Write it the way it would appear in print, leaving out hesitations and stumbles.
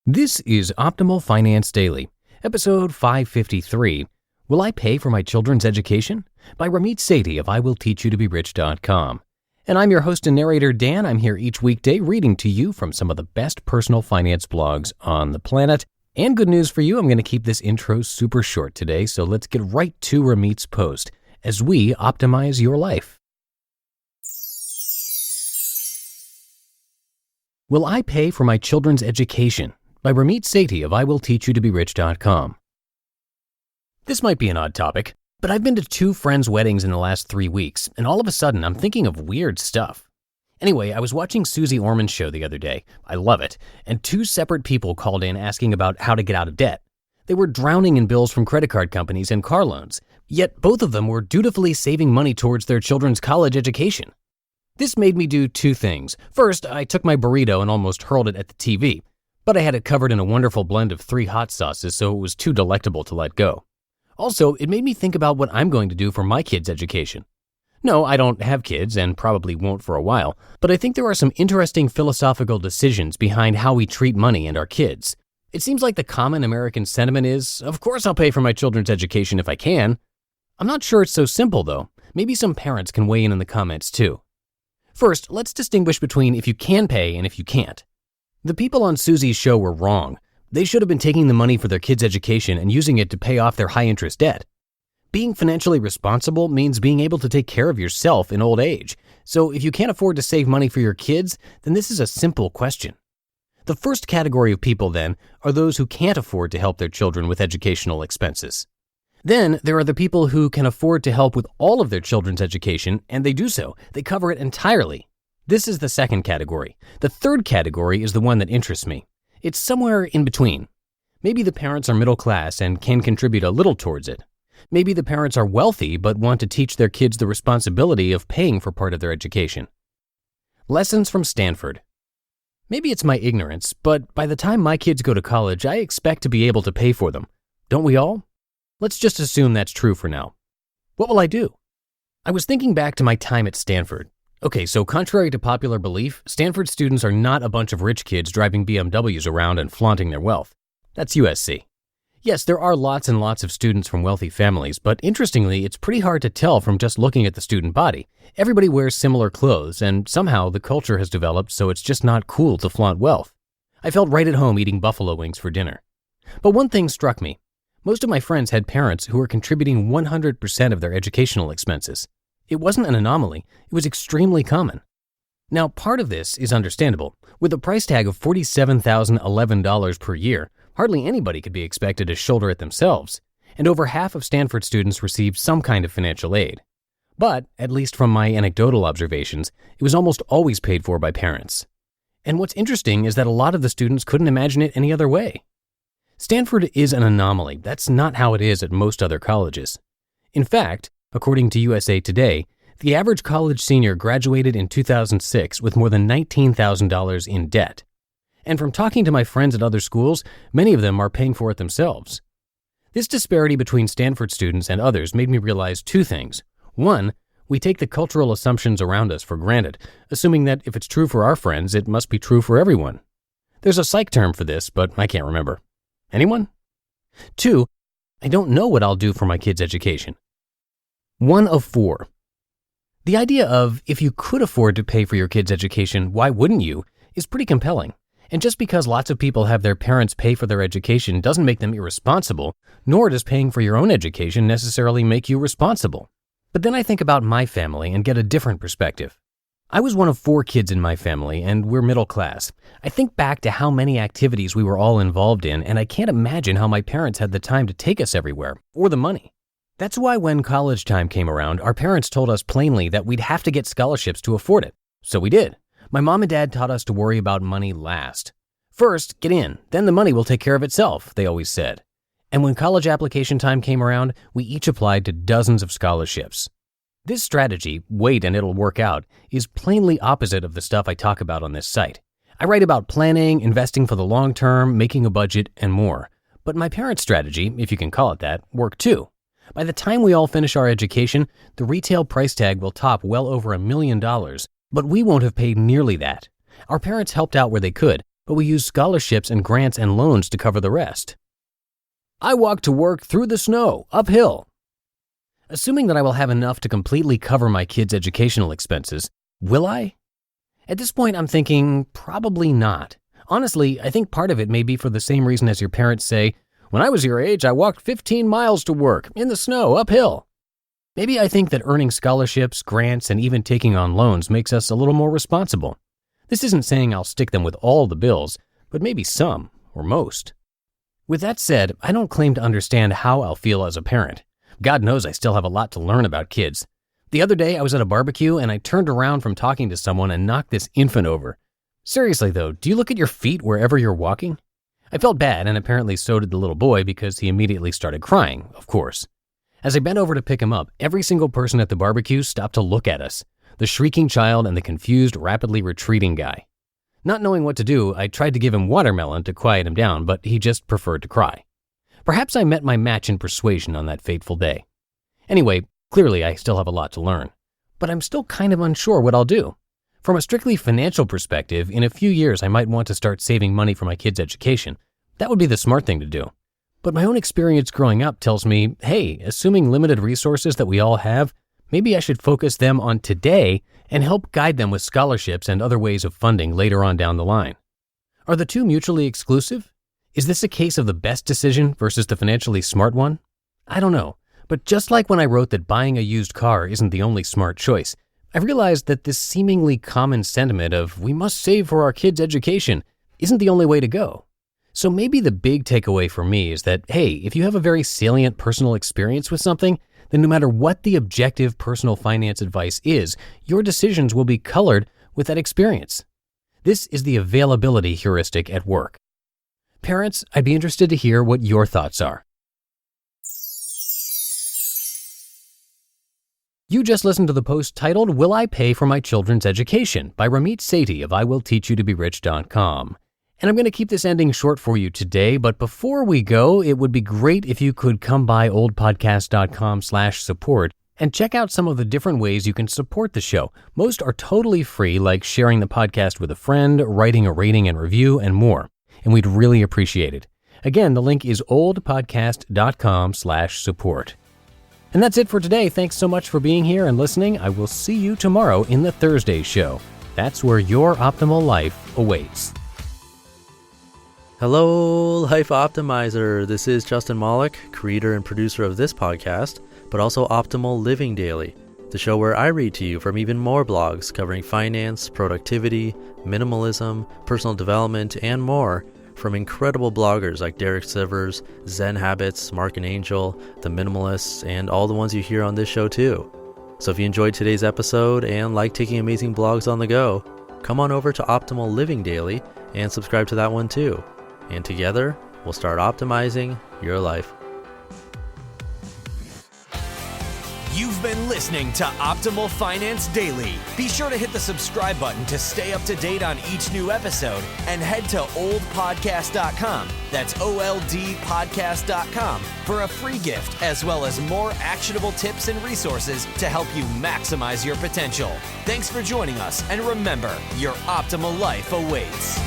This is Optimal Finance Daily, episode 553, Will I Pay for My Children's Education? By Ramit Sethi of IWillTeachYouToBeRich.com. And I'm your host and narrator, Dan. I'm here each weekday reading to you from some of the best personal finance blogs on the planet. And good news for you, I'm going to keep this intro super short today, so let's get right to Ramit's post as we optimize your life. Will I Pay for My Children's Education? By Ramit Sethi of IWillTeachYouToBeRich.com. This might be an odd topic, but I've been to 2 friends' weddings in the last 3 weeks, and all of a sudden I'm thinking of weird stuff. Anyway, I was watching Susie Orman's show the other day. I love it. And 2 separate people called in asking about how to get out of debt. They were drowning in bills from credit card companies and car loans, yet both of them were dutifully saving money towards their children's college education. This made me do 2 things. First, I took my burrito and almost hurled it at the TV. But I had it covered in a wonderful blend of 3 hot sauces, so it was too delectable to let go. Also, it made me think about what I'm going to do for my kids' education. No, I don't have kids and probably won't for a while, but I think there are some interesting philosophical decisions behind how we treat money and our kids. It seems like the common American sentiment is, of course I'll pay for my children's education if I can. I'm not sure it's so simple though. Maybe some parents can weigh in the comments too. First, let's distinguish between if you can pay and if you can't. The people on Susie's show were wrong. They should have been taking the money for their kids' education and using it to pay off their high-interest debt. Being financially responsible means being able to take care of yourself in old age. So if you can't afford to save money for your kids, then this is a simple question. The first category of people, then, are those who can't afford to help their children with educational expenses. Then there are the people who can afford to help with all of their children's education, and they do so. They cover it entirely. This is the second category. The third category is the one that interests me. It's somewhere in between. Maybe the parents are middle class and can contribute a little towards it. Maybe the parents are wealthy but want to teach their kids the responsibility of paying for part of their education. Lessons from Stanford. Maybe it's my ignorance, but by the time my kids go to college, I expect to be able to pay for them. Don't we all? Let's just assume that's true for now. What will I do? I was thinking back to my time at Stanford. Okay, so contrary to popular belief, Stanford students are not a bunch of rich kids driving BMWs around and flaunting their wealth. That's USC. Yes, there are lots and lots of students from wealthy families, but interestingly, it's pretty hard to tell from just looking at the student body. Everybody wears similar clothes, and somehow the culture has developed so it's just not cool to flaunt wealth. I felt right at home eating buffalo wings for dinner. But one thing struck me. Most of my friends had parents who were contributing 100% of their educational expenses. It wasn't an anomaly, it was extremely common. Now, part of this is understandable. With a price tag of $47,011 per year, hardly anybody could be expected to shoulder it themselves, and over half of Stanford students received some kind of financial aid. But, at least from my anecdotal observations, it was almost always paid for by parents. And what's interesting is that a lot of the students couldn't imagine it any other way. Stanford is an anomaly. That's not how it is at most other colleges. In fact, according to USA Today, the average college senior graduated in 2006 with more than $19,000 in debt. And from talking to my friends at other schools, many of them are paying for it themselves. This disparity between Stanford students and others made me realize 2 things. One, we take the cultural assumptions around us for granted, assuming that if it's true for our friends, it must be true for everyone. There's a psych term for this, but I can't remember. Anyone? 2, I don't know what I'll do for my kids' education. 1 of 4. The idea of, if you could afford to pay for your kids' education, why wouldn't you, is pretty compelling. And just because lots of people have their parents pay for their education doesn't make them irresponsible, nor does paying for your own education necessarily make you responsible. But then I think about my family and get a different perspective. I was one of 4 kids in my family, and we're middle class. I think back to how many activities we were all involved in, and I can't imagine how my parents had the time to take us everywhere, or the money. That's why when college time came around, our parents told us plainly that we'd have to get scholarships to afford it. So we did. My mom and dad taught us to worry about money last. First, get in, then the money will take care of itself, they always said. And when college application time came around, we each applied to dozens of scholarships. This strategy, wait and it'll work out, is plainly opposite of the stuff I talk about on this site. I write about planning, investing for the long term, making a budget, and more. But my parents' strategy, if you can call it that, worked too. By the time we all finish our education, the retail price tag will top well over $1 million, but we won't have paid nearly that. Our parents helped out where they could, but we use scholarships and grants and loans to cover the rest. I walk to work through the snow, uphill. Assuming that I will have enough to completely cover my kids' educational expenses, will I? At this point, I'm thinking probably not. Honestly, I think part of it may be for the same reason as your parents say, when I was your age, I walked 15 miles to work, in the snow, uphill. Maybe I think that earning scholarships, grants, and even taking on loans makes us a little more responsible. This isn't saying I'll stick them with all the bills, but maybe some, or most. With that said, I don't claim to understand how I'll feel as a parent. God knows I still have a lot to learn about kids. The other day, I was at a barbecue and I turned around from talking to someone and knocked this infant over. Seriously though, do you look at your feet wherever you're walking? I felt bad, and apparently so did the little boy because he immediately started crying, of course. As I bent over to pick him up, every single person at the barbecue stopped to look at us, the shrieking child and the confused, rapidly retreating guy. Not knowing what to do, I tried to give him watermelon to quiet him down, but he just preferred to cry. Perhaps I met my match in persuasion on that fateful day. Anyway, clearly I still have a lot to learn, but I'm still kind of unsure what I'll do. From a strictly financial perspective, in a few years I might want to start saving money for my kids' education. That would be the smart thing to do. But my own experience growing up tells me, hey, assuming limited resources that we all have, maybe I should focus them on today and help guide them with scholarships and other ways of funding later on down the line. Are the two mutually exclusive? Is this a case of the best decision versus the financially smart one? I don't know, but just like when I wrote that buying a used car isn't the only smart choice, I realized that this seemingly common sentiment of we must save for our kids' education isn't the only way to go. So maybe the big takeaway for me is that, hey, if you have a very salient personal experience with something, then no matter what the objective personal finance advice is, your decisions will be colored with that experience. This is the availability heuristic at work. Parents, I'd be interested to hear what your thoughts are. You just listened to the post titled, Will I Pay for My Children's Education? By Ramit Sethi of IWillTeachYouToBeRich.com. And I'm going to keep this ending short for you today, but before we go, it would be great if you could come by oldpodcast.com/support and check out some of the different ways you can support the show. Most are totally free, like sharing the podcast with a friend, writing a rating and review, and more. And we'd really appreciate it. Again, the link is oldpodcast.com/support. And that's it for today. Thanks so much for being here and listening. I will see you tomorrow in the Thursday show. That's where your optimal life awaits. Hello, Life Optimizer. This is Justin Malik, creator and producer of this podcast, but also Optimal Living Daily, the show where I read to you from even more blogs covering finance, productivity, minimalism, personal development, and more from incredible bloggers like Derek Sivers, Zen Habits, Mark and Angel, The Minimalists, and all the ones you hear on this show too. So if you enjoyed today's episode and like taking amazing blogs on the go, come on over to Optimal Living Daily and subscribe to that one too. And together, we'll start optimizing your life. You've been listening to Optimal Finance Daily. Be sure to hit the subscribe button to stay up to date on each new episode and head to oldpodcast.com. That's OLDpodcast.com for a free gift as well as more actionable tips and resources to help you maximize your potential. Thanks for joining us, and remember, your optimal life awaits.